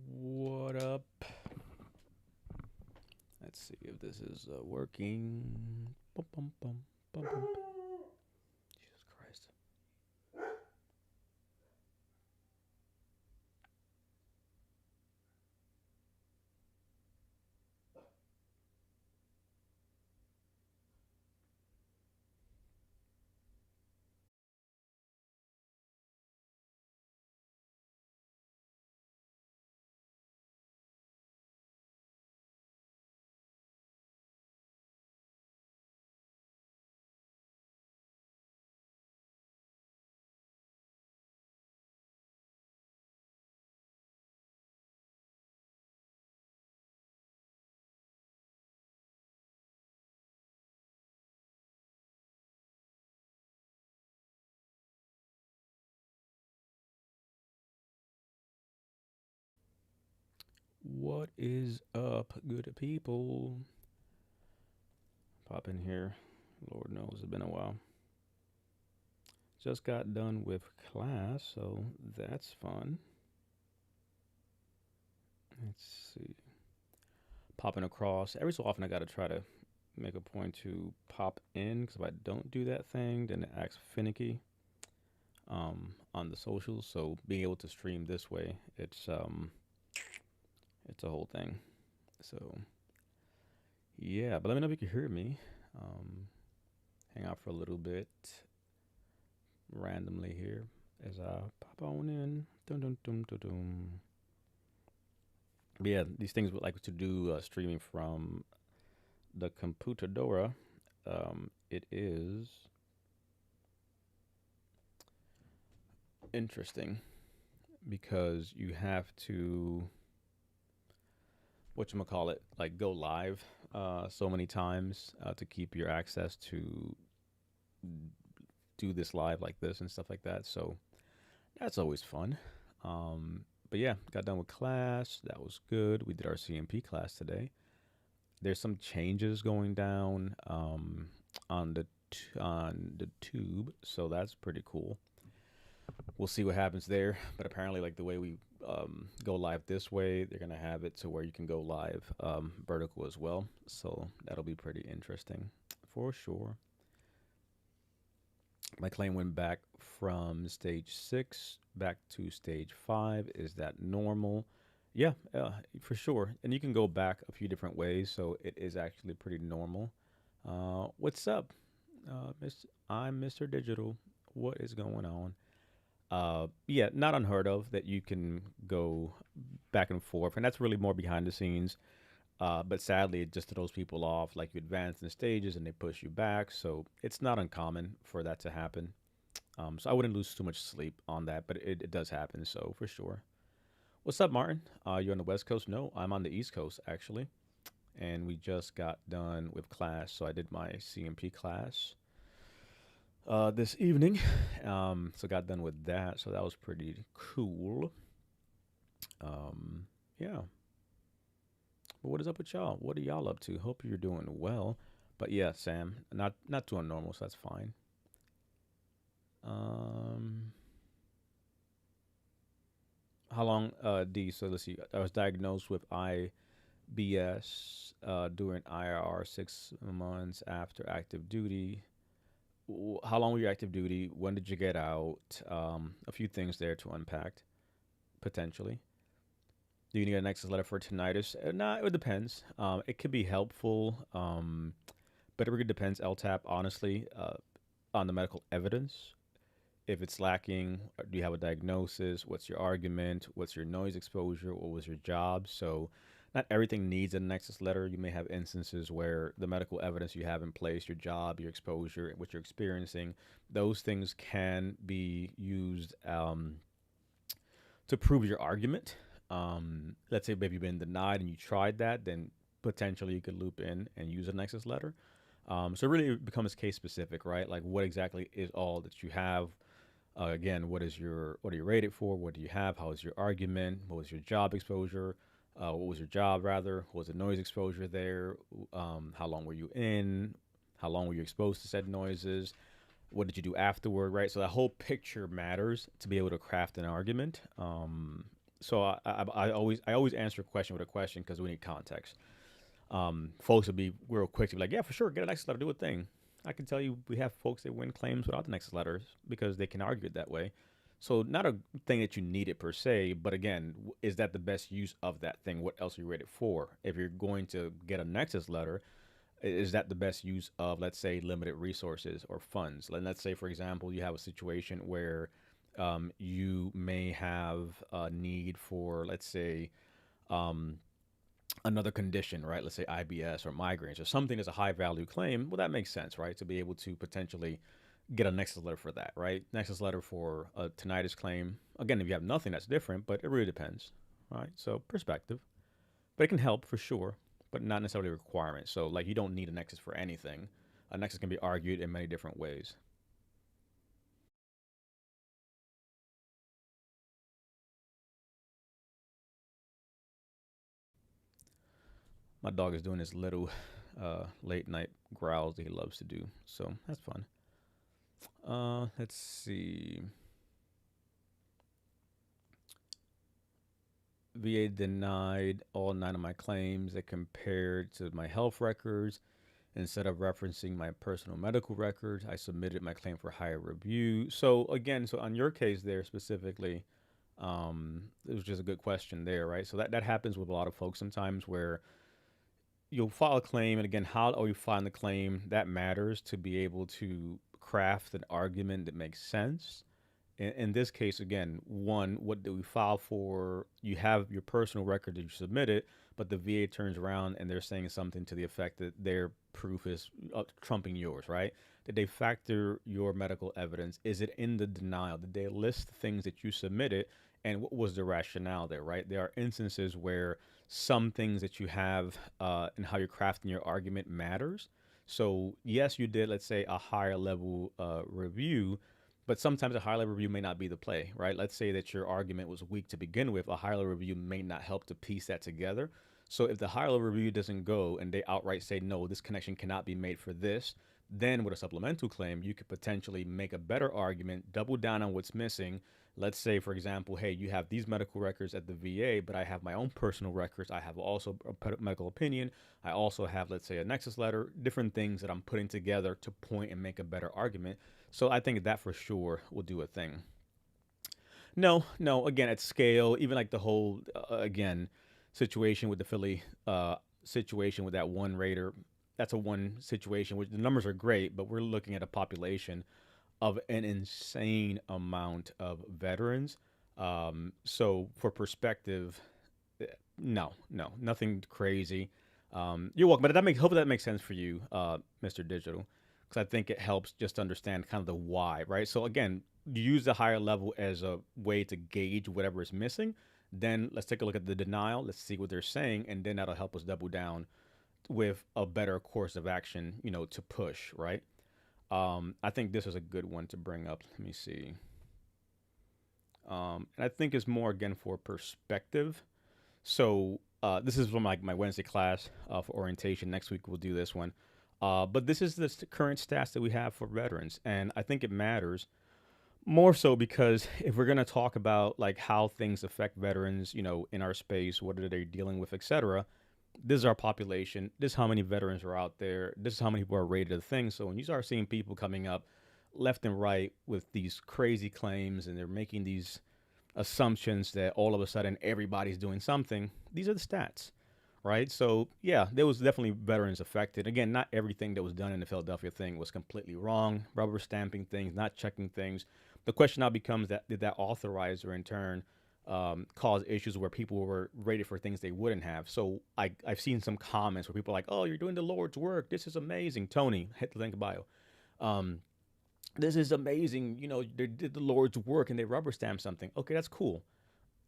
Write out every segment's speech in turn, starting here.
What up? Let's see if this is working. Bum, bum, bum, bum, bum. Jesus Christ. What is up, good people? Pop in here. Lord knows it's been a while. Just got done with class, so that's fun. Let's see. Popping across. Every so often, I got to try to make a point to pop in because if I don't do that thing, then it acts finicky on the socials. So being able to stream this way, it's a whole thing. So yeah, but let me know if you can hear me. Um, Hang out for a little bit randomly here as I pop on in. Dun, dun, dun, dun, dun. But yeah, these things would like to do streaming from the computadora. It is interesting because you have to what you call it like go live so many times to keep your access to do this live like this and stuff like that. So that's always fun. But yeah, got done with class. That was good. We did our CMP class today. There's some changes going down on the tube, so that's pretty cool. We'll see what happens there. But apparently, like the way we go live this way, they're gonna have it to where you can go live vertical as well. So that'll be pretty interesting for sure. My claim went back from stage 6 back to stage 5. Is that normal? Yeah, for sure. And you can go back a few different ways, so it is actually pretty normal. What's up, I'm Mr. Digital. What is going on? Yeah, not unheard of that you can go back and forth, and that's really more behind the scenes. But sadly, it just throws people off. Like you advance in the stages and they push you back, so it's not uncommon for that to happen. So I wouldn't lose too much sleep on that, but it does happen. So for sure. What's up, Martin? You on the West Coast? No, I'm on the East Coast actually, and we just got done with class. So I did my CMP class this evening. So got done with that. So that was pretty cool. Um, yeah. But what is up with y'all? What are y'all up to? Hope you're doing well. But yeah, Sam, not too abnormal, so that's fine. Um, how long? D. So let's see. I was diagnosed with IBS during IRR 6 months after active duty. How long were you active duty? When did you get out? A few things there to unpack potentially. Do you need an access letter for tinnitus? Nah, it depends. It could be helpful, but it really depends. LTAP, honestly, on the medical evidence. If it's lacking, do you have a diagnosis? What's your argument? What's your noise exposure? What was your job? So, not everything needs a nexus letter. You may have instances where the medical evidence you have in place, your job, your exposure, what you're experiencing, those things can be used to prove your argument. Let's say maybe you've been denied and you tried that, then potentially you could loop in and use a nexus letter. So really it becomes case specific, right? Like what exactly is all that you have? Again, what are you rated for? What do you have? How is your argument? What was your job exposure? What was your job rather? What was the noise exposure there? How long were you in? How long were you exposed to said noises? What did you do afterward, right? So that whole picture matters to be able to craft an argument. So I always answer a question with a question because we need context. Folks would be real quick to be like, yeah, for sure, get a nexus letter, do a thing. I can tell you we have folks that win claims without the nexus letters because they can argue it that way. So not a thing that you need it per se, but again, is that the best use of that thing? What else are you rated for? If you're going to get a nexus letter, is that the best use of, let's say, limited resources or funds? Let's say, for example, you have a situation where you may have a need for, let's say, um, another condition, right? Let's say IBS or migraines or something that's a high value claim. Well, that makes sense, right? To be able to potentially get a nexus letter for that, right? Nexus letter for a tinnitus claim. Again, if you have nothing, that's different, but it really depends, right? So perspective, but it can help for sure, but not necessarily a requirement. So like you don't need a nexus for anything. A nexus can be argued in many different ways. My dog is doing his little late night growls that he loves to do, so that's fun. Let's see. VA denied all nine of my claims that compared to my health records. Instead of referencing my personal medical records, I submitted my claim for higher review. So again, so on your case there specifically, it was just a good question there, right? So that happens with a lot of folks sometimes where you'll file a claim, and again, how are you filing the claim? That matters to be able to craft an argument that makes sense. In this case, again, one, what do we file for? You have your personal record that you submitted, but the VA turns around and they're saying something to the effect that their proof is trumping yours, right? Did they factor your medical evidence? Is it in the denial? Did they list things that you submitted? And what was the rationale there, right? There are instances where some things that you have and how you're crafting your argument matters. So, yes, you did, let's say, a higher level review, but sometimes a high level review may not be the play, right? Let's say that your argument was weak to begin with. A high level review may not help to piece that together. So if the high level review doesn't go and they outright say, no, this connection cannot be made for this, then with a supplemental claim, you could potentially make a better argument, double down on what's missing. Let's say, for example, hey, you have these medical records at the VA, but I have my own personal records. I have also a medical opinion. I also have, let's say, a nexus letter, different things that I'm putting together to point and make a better argument. So I think that for sure will do a thing. No, no. Again, at scale, even like the whole again situation with the Philly situation with that one raider. That's a one situation which the numbers are great, but we're looking at a population of an insane amount of veterans. So for perspective, no, no, nothing crazy. You're welcome, but hopefully that makes sense for you, Mr. Digital, because I think it helps just to understand kind of the why, right? So again, you use the higher level as a way to gauge whatever is missing. Then let's take a look at the denial. Let's see what they're saying, and then that'll help us double down with a better course of action, to push, right? I think this is a good one to bring up. Let me see. And I think it's more again for perspective. So this is from my Wednesday class for orientation. Next week we'll do this one. But this is the current stats that we have for veterans, and I think it matters more so because if we're gonna talk about like how things affect veterans, in our space, what are they dealing with, etc. This is our population. This is how many veterans are out there. This is how many people are rated a thing. So when you start seeing people coming up left and right with these crazy claims and they're making these assumptions that all of a sudden everybody's doing something, these are the stats, right? So yeah, there was definitely veterans affected. Again, not everything that was done in the Philadelphia thing was completely wrong. Rubber stamping things, not checking things. The question now becomes that did that authorizer in turn cause issues where people were rated for things they wouldn't have. So I've seen some comments where people are like, "Oh, you're doing the Lord's work. This is amazing." Tony, hit the link in bio. Um, this is amazing. They did the Lord's work and they rubber stamped something. Okay, that's cool.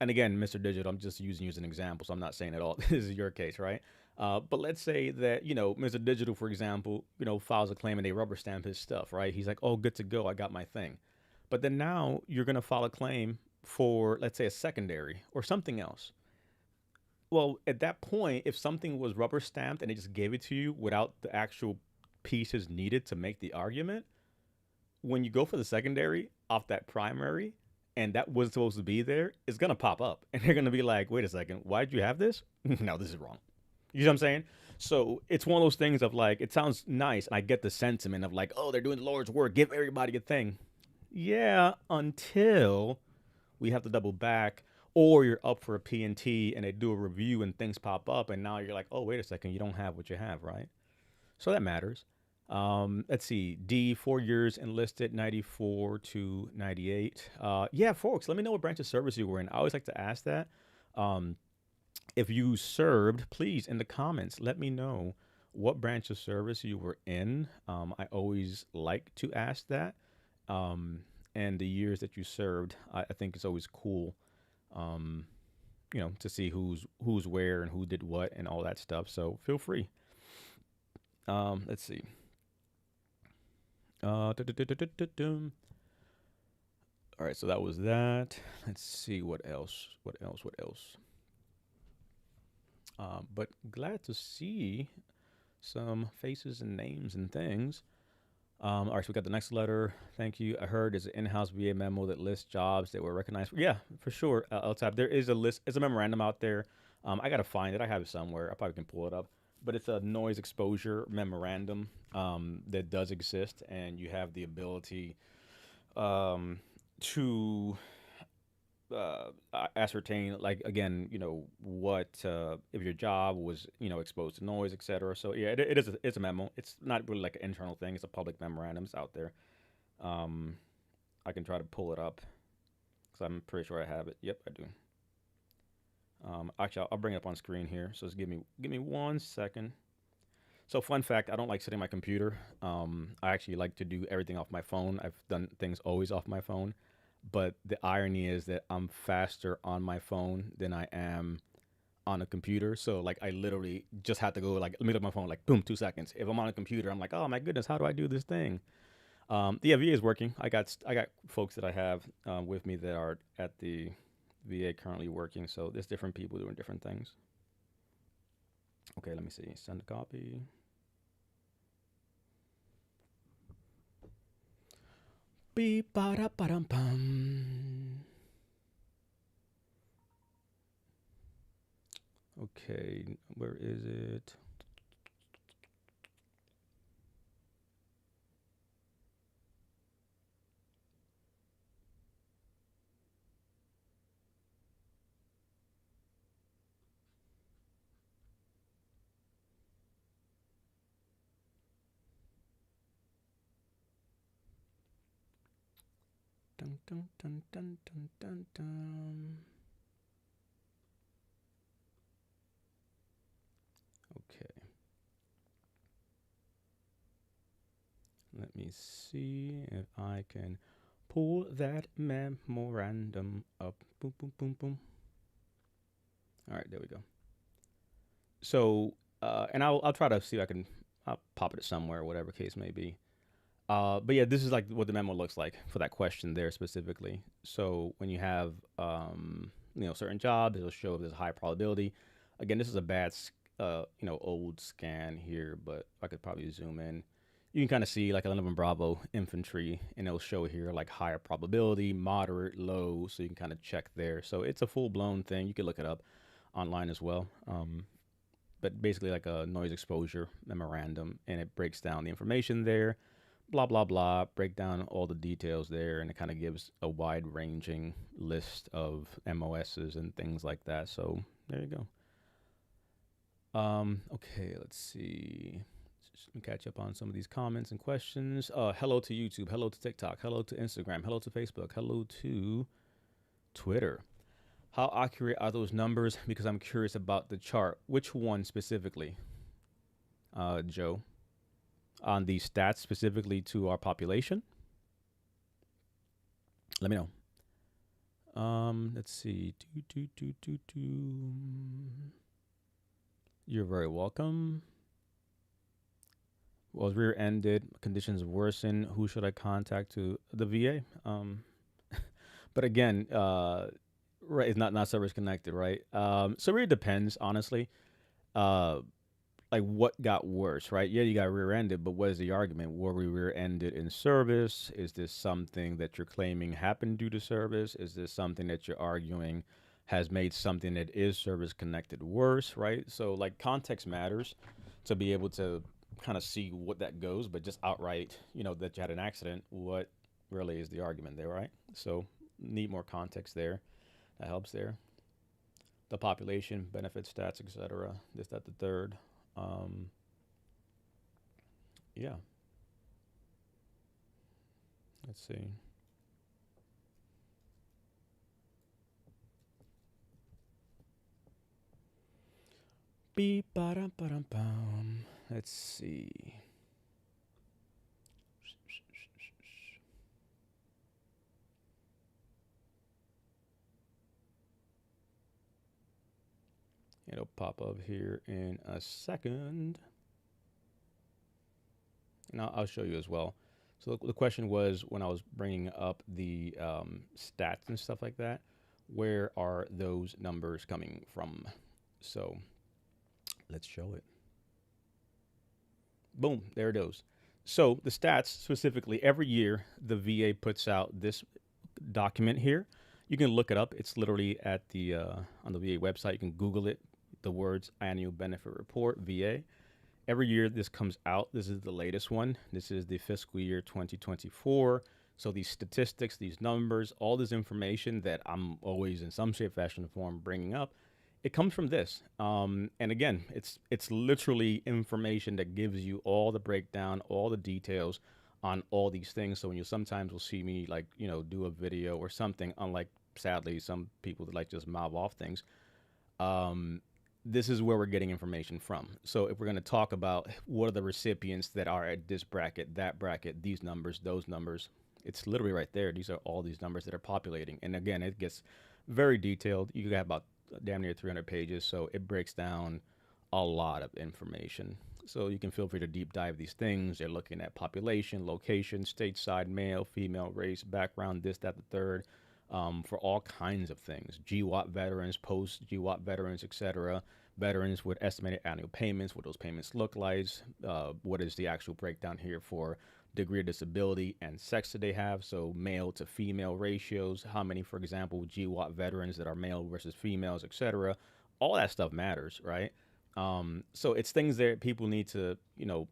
And again, Mr. Digital, I'm just using you as an example, so I'm not saying at all this is your case, right? But let's say that, Mr. Digital, for example, files a claim and they rubber stamp his stuff, right? He's like, oh, good to go. I got my thing. But then now you're going to file a claim for, let's say, a secondary or something else. Well, at that point, if something was rubber stamped and they just gave it to you without the actual pieces needed to make the argument, when you go for the secondary off that primary and that was supposed to be there, it's gonna pop up, and they're gonna be like, "Wait a second, why did you have this? No, this is wrong." You know what I'm saying? So it's one of those things of like, it sounds nice, and I get the sentiment of like, "Oh, they're doing the Lord's work. Give everybody a thing." Yeah, until we have to double back, or you're up for a P&T and they do a review and things pop up, and now you're like, "Oh, wait a second, you don't have what you have, right?" So that matters. Let's see. D, 4 years enlisted, 94 to 98. Yeah, folks, let me know what branch of service you were in. I always like to ask that. Um, if you served, please in the comments let me know what branch of service you were in. I always like to ask that. Um, and the years that you served, I think it's always cool. Um, to see who's where and who did what and all that stuff. So feel free. Let's see. Du-du-du-du-du-du-dum. All right, so that was that. Let's see what else. What else? What else? But glad to see some faces and names and things. All right, so we got the next letter. Thank you. I heard there's an in-house VA memo that lists jobs that were recognized. Yeah, for sure. LTAP. There is a list. It's a memorandum out there. I gotta find it. I have it somewhere. I probably can pull it up. But it's a noise exposure memorandum that does exist, and you have the ability um, to ascertain, like again, what if your job was exposed to noise, etc. So yeah, it is it's a memo. It's not really like an internal thing. It's a public memorandum. It's out there. Um, I can try to pull it up because I'm pretty sure I have it. Yep, I do. Actually, I'll bring it up on screen here. So just give me 1 second. So fun fact, I don't like sitting at my computer. I actually like to do everything off my phone. I've done things always off my phone. But the irony is that I'm faster on my phone than I am on a computer. So like I literally just had to go like let me look at my phone like boom 2 seconds. If I'm on a computer, I'm like, oh my goodness, how do I do this thing? The VA is working. I got folks that I have with me that are at the VA currently working. So there's different people doing different things. Okay, let me see. Send a copy. Beep ba da ba dum bum. Okay, where is it? Dun dun dun dun dun dun dun. Okay, let me see if I can pull that memorandum up. Boom, boom, boom, boom. All right, there we go. So, and I'll try to see if I'll pop it somewhere, whatever case may be. But yeah, this is like what the memo looks like for that question there specifically. So when you have certain jobs, it'll show if there's a high probability. Again, this is a bad old scan here, but I could probably zoom in. You can kind of see like 11 Bravo infantry, and it'll show here like higher probability, moderate, low. So you can kind of check there. So it's a full blown thing. You can look it up online as well. But basically like a noise exposure memorandum, and it breaks down the information there, blah blah blah, break down all the details there, and it kind of gives a wide ranging list of MOSs and things like that. So there you go. Okay, let's see. Just let me catch up on some of these comments and questions. Hello to YouTube, hello to TikTok, hello to Instagram, hello to Facebook, hello to Twitter. How accurate are those numbers? Because I'm curious about the chart. Which one specifically, Joe? On the stats specifically to our population? Let me know. Let's see. You're very welcome. Was rear-ended, conditions worsen. Who should I contact to the VA? But again, right, it's not service connected, right? So it really depends, honestly. Uh, like what got worse, right? Yeah, you got rear-ended, but what is the argument? Were we rear-ended in service? Is this something that you're claiming happened due to service? Is this something that you're arguing has made something that is service connected worse, right? So like context matters to be able to kind of see what that goes, but just outright, that you had an accident, what really is the argument there, right? So need more context there. That helps there. The population, benefit stats, etc. This, that, the third. Um, yeah, let's see. Beep, ba-dum, ba-dum, bum. Let's see. It'll pop up here in a second. And I'll show you as well. So the question was when I was bringing up the stats and stuff like that, where are those numbers coming from? So let's show it. Boom, there it goes. So the stats specifically, every year the VA puts out this document here. You can look it up. It's literally at the on the VA website. You can Google it. The words annual benefit report VA. Every year this comes out. This is the latest one. This is the fiscal year 2024. So these statistics, these numbers, all this information that I'm always in some shape, fashion, or form bringing up, it comes from this. And again, it's literally information that gives you all the breakdown, all the details on all these things. So when you sometimes will see me like do a video or something, unlike sadly some people that like just mob off things. Um, this is where we're getting information from. So if we're going to talk about what are the recipients that are at this bracket, that bracket, these numbers, those numbers, it's literally right there. These are all these numbers that are populating. And again, it gets very detailed. You got about damn near 300 pages. So it breaks down a lot of information. So you can feel free to deep dive these things. They're looking at population, location, stateside, male, female, race, background, this, that, the third, for all kinds of things. GWAT veterans, post GWAT veterans, etc. Veterans with estimated annual payments, what those payments look like, what is the actual breakdown here for degree of disability and sex that they have. So male to female ratios, how many, for example, GWAT veterans that are male versus females, etc. All that stuff matters, right? So it's things that people need to,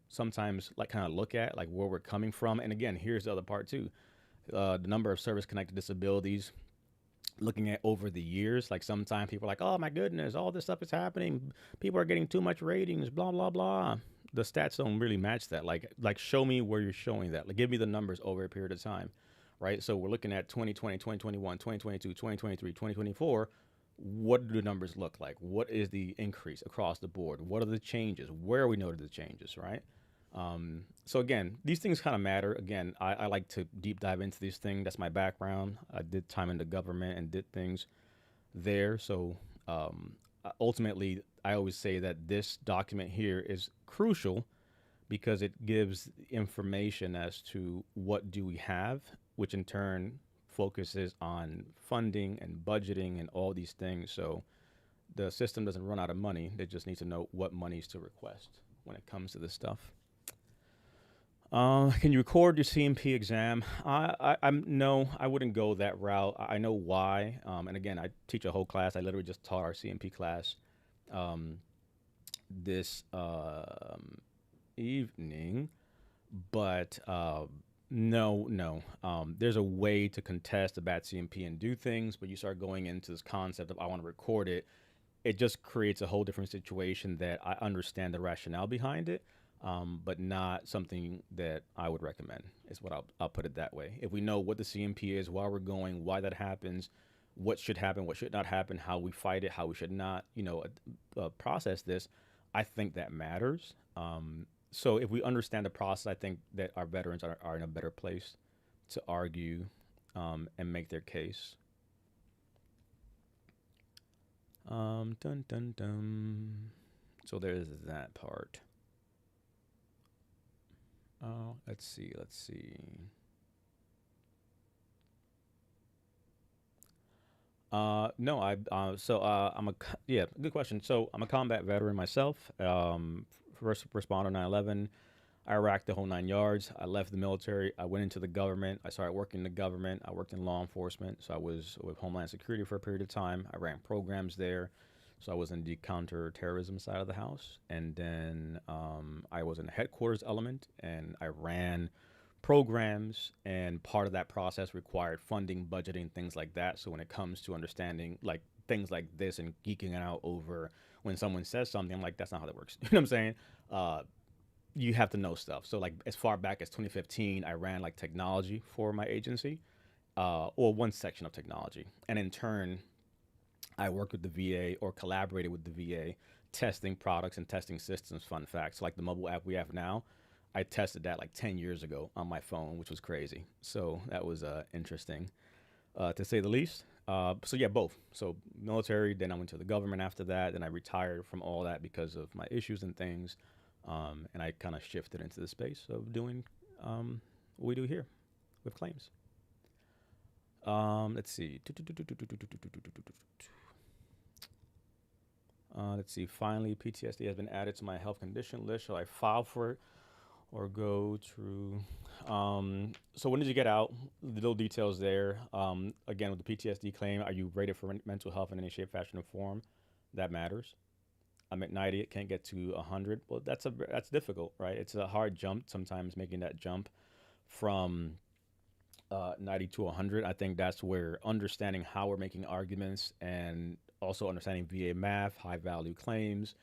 sometimes like kind of look at, like where we're coming from. And again, here's the other part too. The number of service connected disabilities, looking at over the years, like sometimes people are like, oh my goodness, all this stuff is happening. People are getting too much ratings, blah, blah, blah. The stats don't really match that. Like show me where you're showing that. Like give me the numbers over a period of time, right? So we're looking at 2020, 2021, 2022, 2023, 2024. What do the numbers look like? What is the increase across the board? What are the changes? Where are we noted the changes, right? So again, these things kind of matter. Again, I like to deep dive into these things. That's my background. I did time in the government and did things there. So ultimately, I always say that this document here is crucial because it gives information as to what do we have, which in turn focuses on funding and budgeting and all these things. So the system doesn't run out of money. They just need to know what monies to request when it comes to this stuff. Can you record your CMP exam? I'm no, I wouldn't go that route. I know why. And again, I teach a whole class. I literally just taught our CMP class um, this evening, but no, no. There's a way to contest a bad CMP and do things, but you start going into this concept of I want to record it. It just creates a whole different situation that I understand the rationale behind it, but not something that I would recommend. Is what I'll put it that way. If we know what the CMP is, why we're going, why that happens, what should happen, what should not happen, how we fight it, how we should not, process this, I think that matters. So if we understand the process, I think that our veterans are in a better place to argue and make their case. Dun dun dun. So there's that part. Let's see. Let's see. No, I'm a yeah, good question. So I'm a combat veteran myself, first responder 9/11, Iraq, the whole 9 yards. I left the military. I went into the government. I started working in the government. I worked in law enforcement. So I was with Homeland Security for a period of time. I ran programs there. So I was in the counterterrorism side of the house. And then I was in the headquarters element and I ran programs. And part of that process required funding, budgeting, things like that. So when it comes to understanding like things like this and geeking out over when someone says something, I'm like, that's not how that works. You know what I'm saying? Uh, you have to know stuff. So like as far back as 2015, I ran like technology for my agency, or one section of technology, and in turn, I worked with the VA or collaborated with the VA, testing products and testing systems. Fun facts, so, like the mobile app we have now, I tested that like 10 years ago on my phone, which was crazy. So that was interesting, to say the least. So yeah, both. So military, then I went to the government after that. Then I retired from all that because of my issues and things, and I kind of shifted into the space of doing what we do here with claims. Let's see. Let's see. Finally, PTSD has been added to my health condition list. Shall I file for it or go through? So when did you get out? The little details there. Again, with the PTSD claim, are you rated for mental health in any shape, fashion, or form? That matters. I'm at 90. It can't get to 100. Well, that's difficult, right? It's a hard jump sometimes making that jump from 90 to 100. I think that's where understanding how we're making arguments and also understanding VA math, high value claims,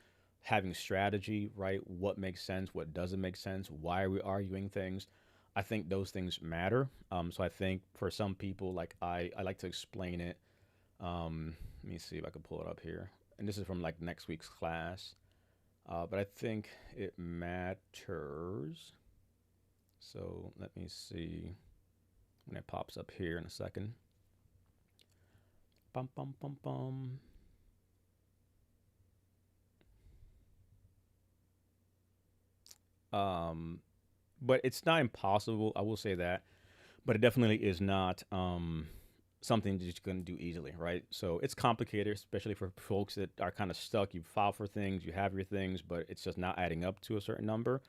having strategy, right? What makes sense, what doesn't make sense, why are we arguing things? I think those things matter. So I think for some people, like I like to explain it. Let me see if I can pull it up here. And this is from like next week's class. But I think it matters. So let me see when it pops up here in a second. Bum, bum, bum, bum. Um, but it's not impossible. I will say that, but it definitely is not something that you can do easily, right? So it's complicated, especially for folks that are kind of stuck. You file for things, you have your things, but it's just not adding up to a certain number.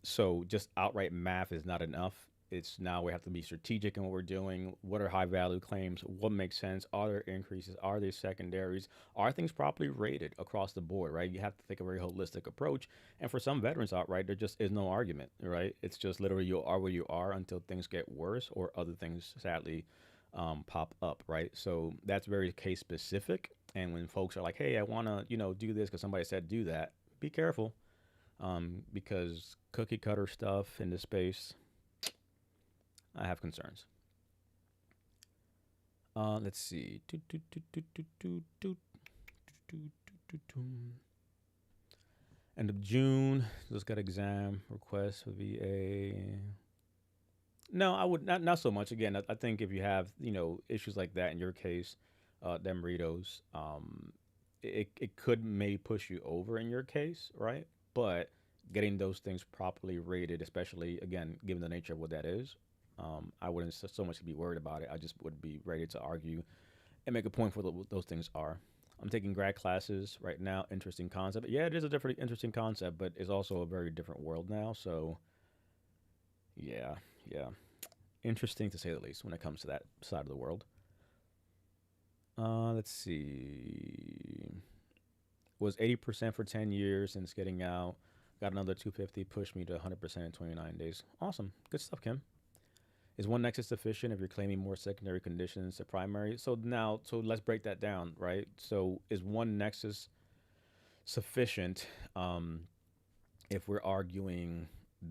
So just outright math is not enough. It's now we have to be strategic in what we're doing. What are high value claims? What makes sense? Are there increases? Are there secondaries? Are things properly rated across the board, right? You have to take a very holistic approach. And for some veterans out, right, there just is no argument, right? It's just literally you are where you are until things get worse or other things sadly pop up, right? So that's very case specific. And when folks are like, hey, I want to, do this because somebody said do that, be careful, because cookie cutter stuff in this space, I have concerns. Let's see. End of June, just got exam request for VA. No, I would not so much. Again, I think if you have issues like that in your case, them Ritos, it could may push you over in your case, right? But getting those things properly rated, especially again given the nature of what that is, I wouldn't so much be worried about it. I just would be ready to argue and make a point for what those things are. I'm taking grad classes right now. Interesting concept. Yeah, it is a different interesting concept, but it's also a very different world now. So yeah, yeah, interesting to say the least when it comes to that side of the world. Let's see. Was 80% for 10 years since getting out. Got another 250, pushed me to 100% in 29 days. Awesome. Good stuff, Kim. Is one nexus sufficient if you're claiming more secondary conditions to primary? So let's break that down, right? So is one nexus sufficient if we're arguing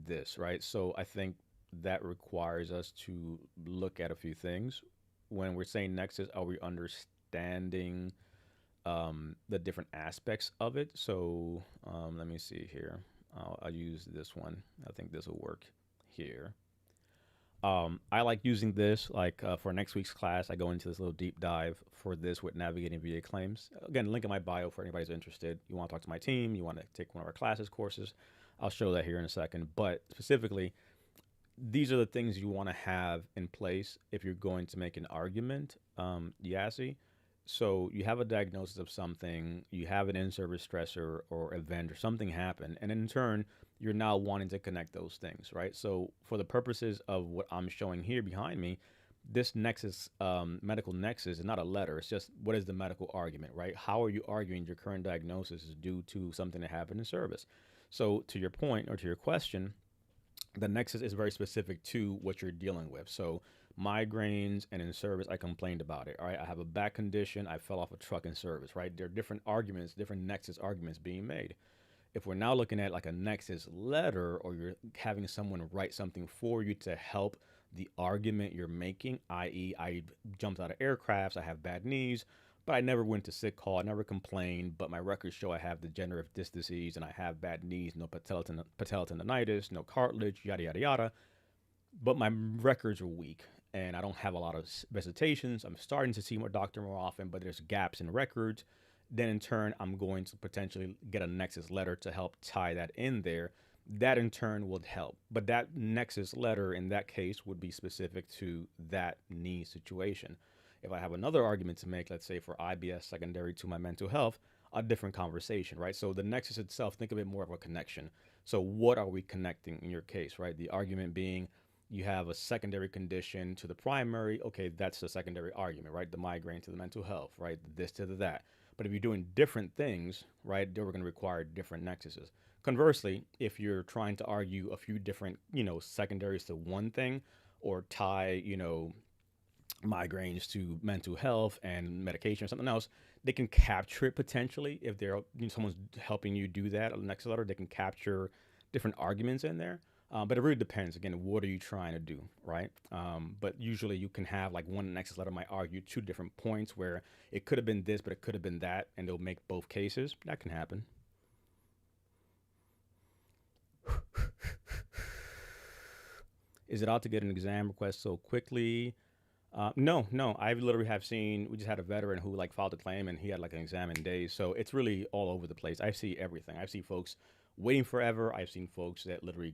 this, right? So I think that requires us to look at a few things. When we're saying nexus, are we understanding the different aspects of it? So let me see here. I'll use this one. I think this will work here. I like using this like for next week's class. I go into this little deep dive for this with navigating VA claims. Again, link in my bio for anybody who's interested. You want to talk to my team, you want to take one of our classes, courses. I'll show that here in a second. But specifically, these are the things you want to have in place if you're going to make an argument, Yassi. So you have a diagnosis of something, you have an in-service stressor or event or something happen, and in turn, you're now wanting to connect those things, right? So for the purposes of what I'm showing here behind me, this nexus, medical nexus, is not a letter. It's just what is the medical argument, right? How are you arguing your current diagnosis is due to something that happened in service? So to your point or to your question, the nexus is very specific to what you're dealing with. So migraines and in service, I complained about it. All right, I have a back condition. I fell off a truck in service. Right, there are different arguments, different nexus arguments being made. If we're now looking at like a nexus letter, or you're having someone write something for you to help the argument you're making, i.e., I jumped out of aircrafts, I have bad knees, but I never went to sick call, I never complained, but my records show I have degenerative disc disease and I have bad knees, no patella tendonitis, no cartilage, yada, yada, yada. But my records are weak and I don't have a lot of visitations. I'm starting to see more doctor more often, but there's gaps in records. Then in turn, I'm going to potentially get a nexus letter to help tie that in there. That in turn would help. But that nexus letter in that case would be specific to that knee situation. If I have another argument to make, let's say for IBS secondary to my mental health, a different conversation, right? So the nexus itself, think of it more of a connection. So what are we connecting in your case, right? The argument being you have a secondary condition to the primary. Okay, that's the secondary argument, right? The migraine to the mental health, right? This to the that. But if you're doing different things, right, they're going to require different nexuses. Conversely, if you're trying to argue a few different, secondaries to one thing, or tie, migraines to mental health and medication or something else, they can capture it potentially if they're someone's helping you do that. Next letter, they can capture different arguments in there. But it really depends. Again, what are you trying to do, right? But usually you can have like one nexus letter might argue two different points where it could have been this, but it could have been that, and they'll make both cases. That can happen. Is it odd to get an exam request so quickly? No, no. I literally have seen. We just had a veteran who like filed a claim and he had like an exam in days. So it's really all over the place. I see everything. I've seen folks waiting forever. I've seen folks that literally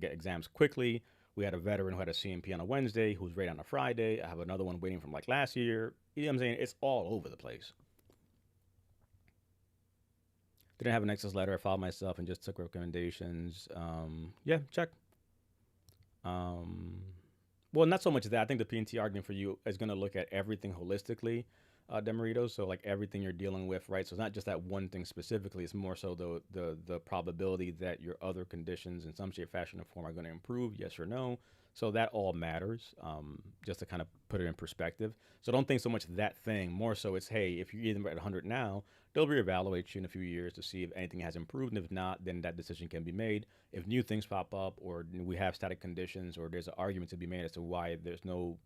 get exams quickly. We had a veteran who had a CMP on a Wednesday who was ready on a Friday. I have another one waiting from like last year. You know what I'm saying? It's all over the place. Didn't have an excess letter. I filed myself and just took recommendations. Yeah, check. Um, well, not so much that. I think the PNT argument for you is going to look at everything holistically, Demaritos. So like everything you're dealing with, right? So it's not just that one thing specifically. It's more so the probability that your other conditions in some shape, fashion, or form are going to improve, yes or no. So that all matters, just to kind of put it in perspective. So don't think so much that thing. More so, it's hey, if you're either at 100 now, they'll reevaluate you in a few years to see if anything has improved. And if not, then that decision can be made. If new things pop up, or we have static conditions, or there's an argument to be made as to why there's no,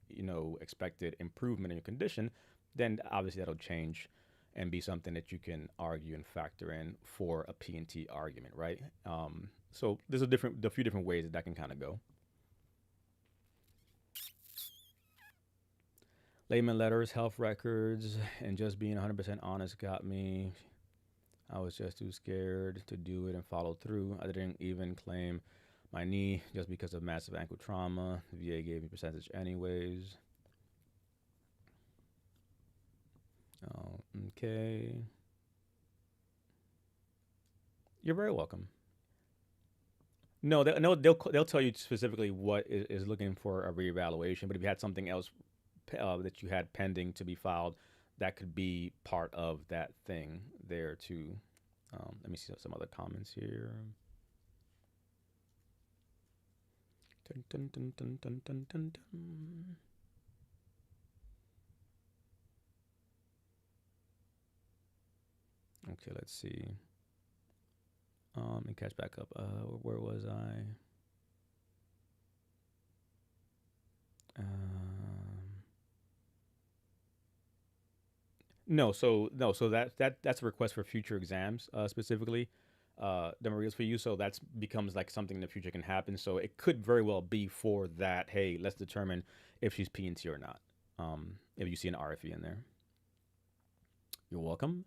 expected improvement in your condition, then obviously that'll change and be something that you can argue and factor in for a P&T argument, right? So there's a few different ways that can kind of go. Layman letters, health records, and just being 100% honest got me. I was just too scared to do it and follow through. I didn't even claim my knee just because of massive ankle trauma. The VA gave me percentage anyways. Oh, okay. You're very welcome. No, they'll tell you specifically what is looking for a reevaluation. But if you had something else that you had pending to be filed, that could be part of that thing there too. Let me see some other comments here. Dun, dun, dun, dun, dun, dun, dun, dun. Okay, let's see. And catch back up. Where was I? No, so that's a request for future exams, specifically, the Maria's for you. So that's becomes like something in the future can happen. So it could very well be for that. Hey, let's determine if she's PNT or not. If you see an RFE in there, you're welcome.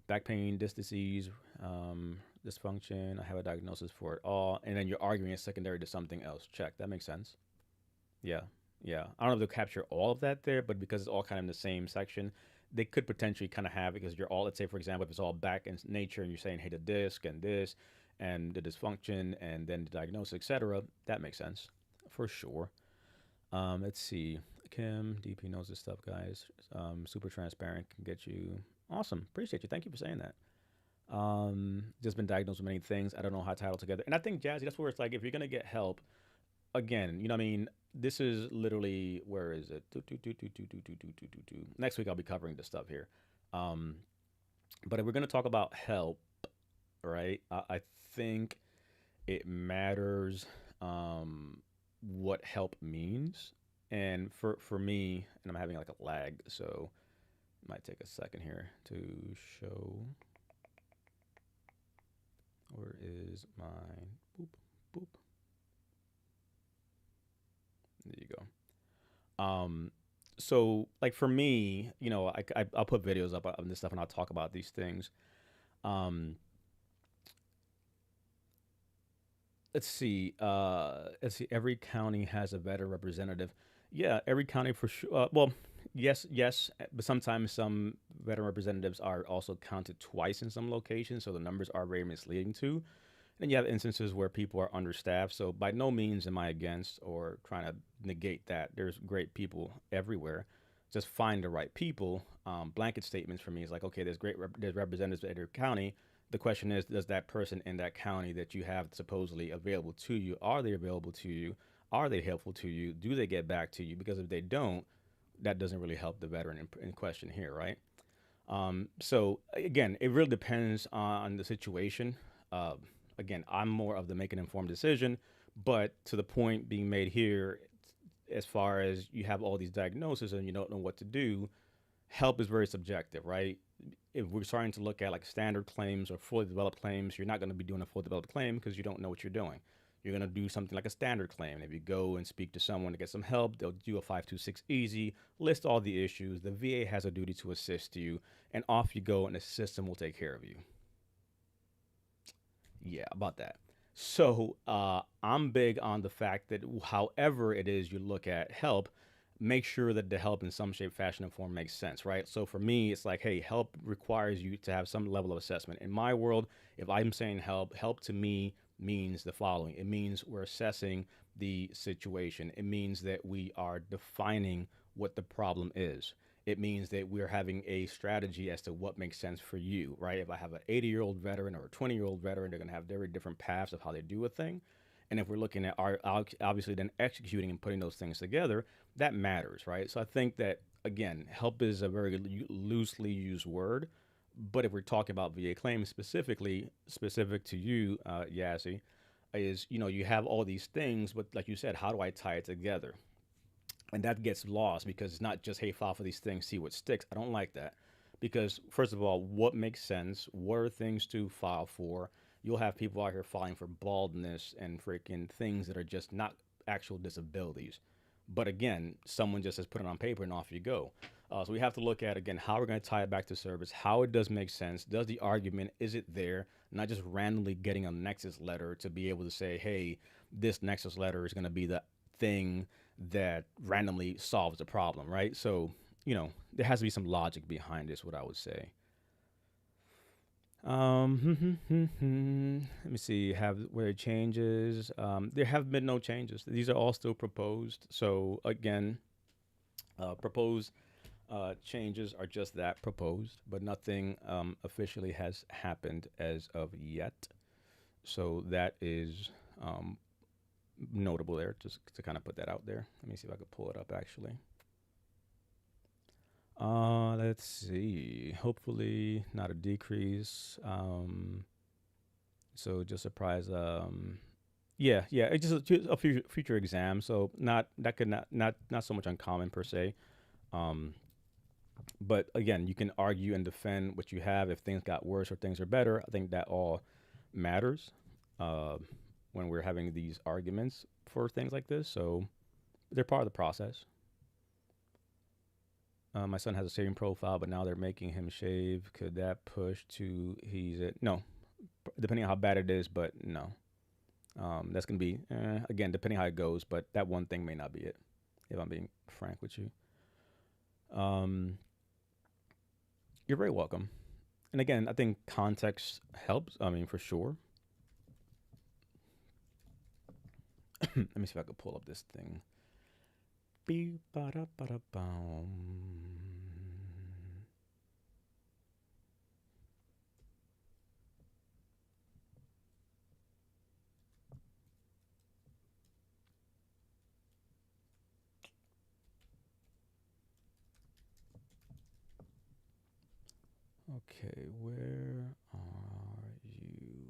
Back pain, disc disease, dysfunction. I have a diagnosis for it all, and then you're arguing it's secondary to something else. Check. That makes sense. Yeah, yeah. I don't know if they'll capture all of that there, but because it's all kind of in the same section, they could potentially kind of have, because you're all, let's say for example, if it's all back in nature and you're saying, hey, the disc and this and the dysfunction and then the diagnosis, etc., that makes sense for sure. Let's see. Kim, DP knows this stuff, guys. Super transparent, can get you. Awesome. Appreciate you. Thank you for saying that. Just been diagnosed with many things. I don't know how to title together. And I think, Jazzy, that's where it's like, if you're going to get help, again, you know what I mean? This is literally, where is it? Next week, I'll be covering this stuff here. Um, but if we're going to talk about help, right, I think it matters what help means. And for me, and I'm having like a lag, so it might take a second here to show. Where is mine? Boop, boop. There you go. So like for me, I'll put videos up on this stuff and I'll talk about these things. Um, let's see. Every county has a veteran representative. Yeah, every county for sure. Well, yes, yes, but sometimes some veteran representatives are also counted twice in some locations, so the numbers are very misleading too. And you have instances where people are understaffed. So by no means am I against or trying to negate that. There's great people everywhere. Just find the right people. Blanket statements for me is like, okay, there's representatives at your county. The question is, does that person in that county that you have supposedly available to you, are they available to you? Are they helpful to you? Do they get back to you? Because if they don't, that doesn't really help the veteran in question here, right? So again, it really depends on the situation. Uh, Again, I'm more of the make an informed decision, but to the point being made here, as far as you have all these diagnoses and you don't know what to do, help is very subjective, right? If we're starting to look at like standard claims or fully developed claims, you're not going to be doing a fully developed claim because you don't know what you're doing. You're going to do something like a standard claim. And if you go and speak to someone to get some help, they'll do a 526 easy, list all the issues. The VA has a duty to assist you, and off you go, and the system will take care of you. Yeah, about that. So I'm big on the fact that however it is you look at help, make sure that the help in some shape, fashion, and form makes sense, right? So for me, it's like, hey, help requires you to have some level of assessment. In my world, if I'm saying help, help to me means the following. It means we're assessing the situation. It means that we are defining what the problem is. It means that we're having a strategy as to what makes sense for you, right? If I have an 80-year-old veteran or a 20-year-old veteran, they're going to have very different paths of how they do a thing. And if we're looking at our obviously then executing and putting those things together, that matters, right? So I think that again, help is a very loosely used word, but if we're talking about VA claims specifically, specific to you, Yazzie, is you have all these things, but like you said, how do I tie it together? And that gets lost because it's not just, hey, file for these things, see what sticks. I don't like that because first of all, what makes sense? What are things to file for? You'll have people out here filing for baldness and freaking things that are just not actual disabilities. But again, someone just has put it on paper and off you go. So we have to look at again how we're going to tie it back to service, how it does make sense. Does the argument, is it there? Not just randomly getting a Nexus letter to be able to say, hey, this Nexus letter is going to be the thing that randomly solves the problem, right? So, there has to be some logic behind this, what I would say. Let me see. Have where changes? There have been no changes. These are all still proposed. So again, proposed changes are just that, proposed, but nothing officially has happened as of yet. So that is notable there, just to kind of put that out there. Let me see if I could pull it up actually. Let's see. Hopefully not a decrease. So just surprise. Yeah, yeah. It's just a future exam. So not that could not so much uncommon per se. Um, but again, you can argue and defend what you have if things got worse or things are better. I think that all matters uh, when we're having these arguments for things like this. So they're part of the process. My son has a shaving profile, but now they're making him shave. Could that push to he's it? No, depending on how bad it is, but no. That's gonna be again depending how it goes, but that one thing may not be it. If I'm being frank with you. Um, You're very welcome. And again, I think context helps. I mean, for sure. Let me see if I can pull up this thing. Beep, ba-da, ba-da, boom. Okay, where are you?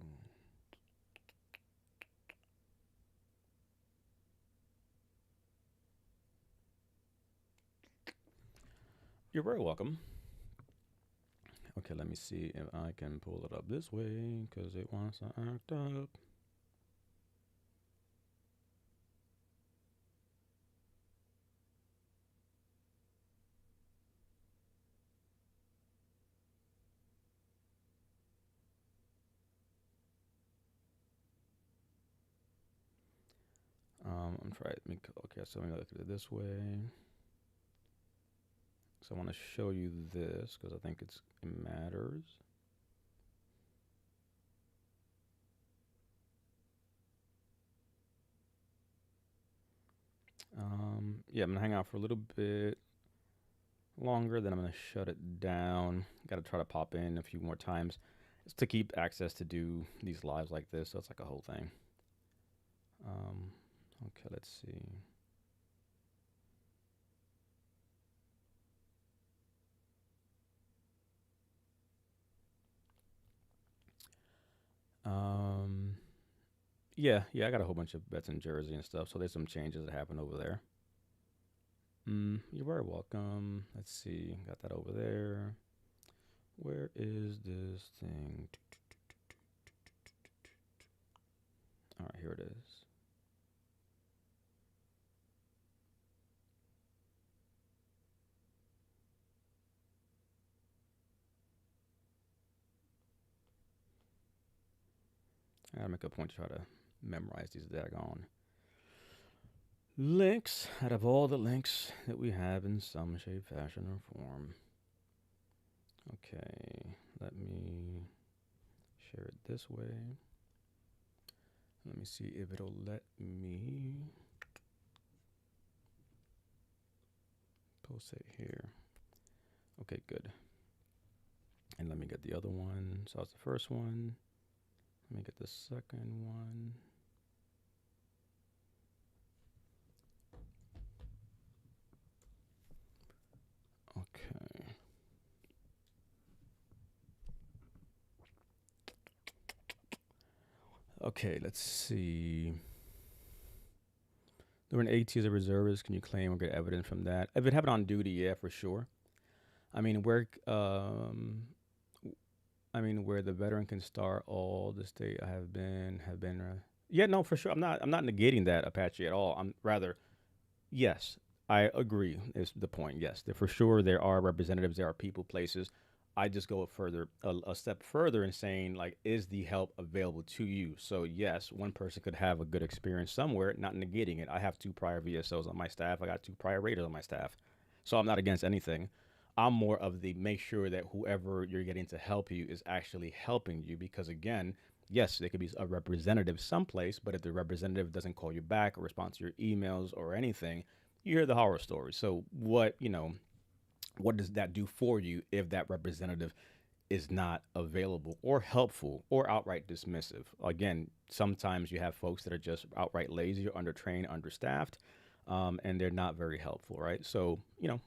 You're very welcome. Okay, let me see if I can pull it up this way because it wants to act up. I'm trying. Okay, so I'm gonna look at it this way. So I want to show you this because I think it matters. Yeah, I'm gonna hang out for a little bit longer, then I'm gonna shut it down. Got to try to pop in a few more times. It's to keep access to do these lives like this, so it's like a whole thing. Okay, let's see. Um, yeah, I got a whole bunch of bets in Jersey and stuff, so there's some changes that happen over there. You're very welcome. Let's see, got that over there. Where is this thing? All right, here it is. I gotta make a point to try to memorize these daggone links out of all the links that we have in some shape, fashion, or form. Okay, let me share it this way. Let me see if it'll let me post it here. Okay, good. And let me get the other one. So that's the first one. Let me get the second one. Okay. Okay, let's see. During AT as a reservist, can you claim or get evidence from that? If it happened on duty, yeah, for sure. I mean, where the veteran can start all the state I have been. Yeah, no, for sure. I'm not negating that, Apache, at all. I'm rather yes, I agree. Is the point? Yes, for sure there are representatives, there are people, places. I just go a step further in saying like, is the help available to you? So yes, one person could have a good experience somewhere, not negating it. I have two prior VSOs on my staff. I got two prior raiders on my staff, so I'm not against anything. I'm more of the make sure that whoever you're getting to help you is actually helping you because again, yes, there could be a representative someplace, but if the representative doesn't call you back or respond to your emails or anything, you hear the horror stories. So what does that do for you if that representative is not available or helpful or outright dismissive? Again, sometimes you have folks that are just outright lazy or undertrained, understaffed, and they're not very helpful, right? So,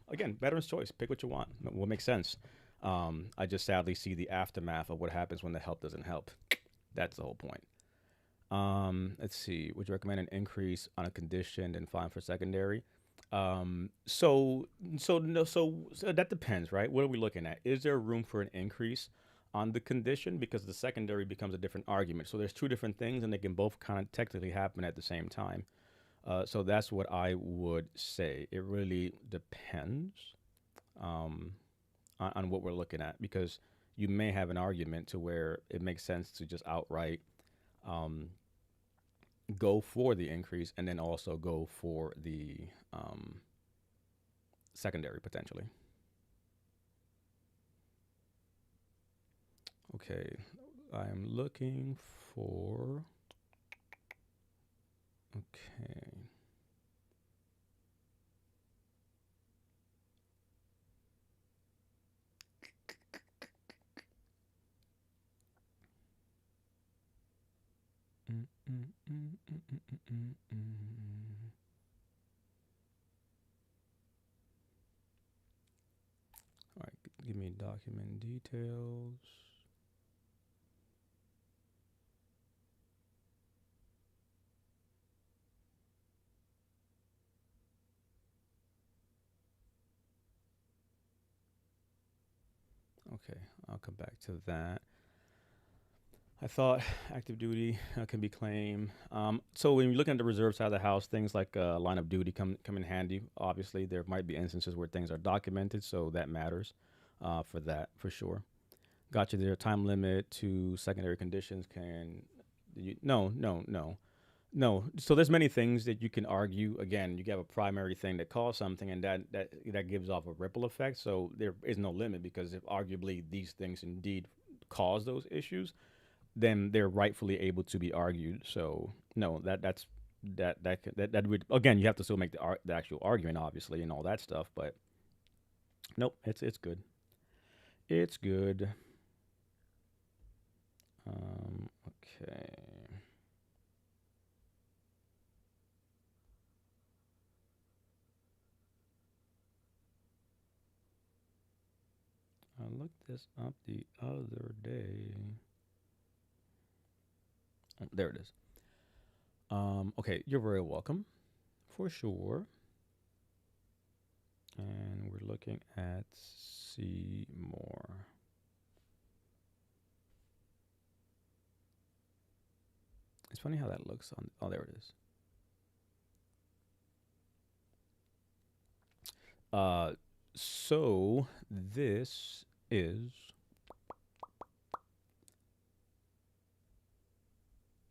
again, veteran's choice. Pick what you want. What makes sense. I just sadly see the aftermath of what happens when the help doesn't help. That's the whole point. Let's see. Would you recommend an increase on a condition and fine for secondary? So so no so that depends, right? What are we looking at? Is there room for an increase on the condition because the secondary becomes a different argument? So there's two different things, and they can both kind of technically happen at the same time. So that's what I would say. It really depends um, on what we're looking at because you may have an argument to where it makes sense to just outright um, go for the increase and then also go for the um, secondary potentially. Okay, I'm looking for. Okay. Mm, mm, mm, mm, mm, mm, mm, mm. All right, give me document details. Okay, I'll come back to that. I thought active duty can be claimed. So when you're looking at the reserve side of the house, things like line of duty come in handy. Obviously, there might be instances where things are documented, so that matters for that for sure. Got you there. Time limit to secondary conditions can. No, no, no. No. So there's many things that you can argue. Again, you have a primary thing that caused something, and that gives off a ripple effect. So there is no limit because if arguably these things indeed cause those issues, then they're rightfully able to be argued. So no, that would again you have to still make the actual argument obviously and all that stuff. But nope, it's good. It's good. Okay. I looked this up the other day. Oh, there it is. Okay, you're very welcome, for sure. And we're looking at see more. It's funny how that looks on. Oh, there it is. Uh, so this is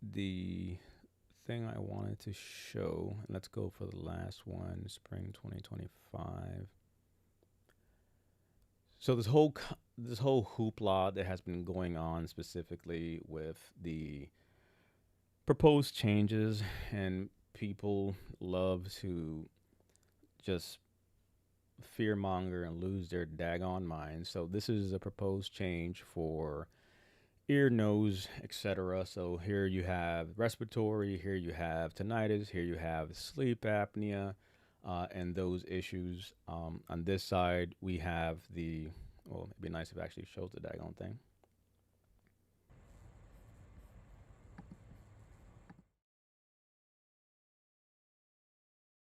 the thing I wanted to show. Let's go for the last one, spring 2025. So this whole hoopla that has been going on specifically with the proposed changes, and people love to just fearmonger and lose their daggone minds. So this is a proposed change for ear, nose, etc. So here you have respiratory, here you have tinnitus, here you have sleep apnea, and those issues. On this side, we have the. Well, it'd be nice if it actually shows the daggone thing.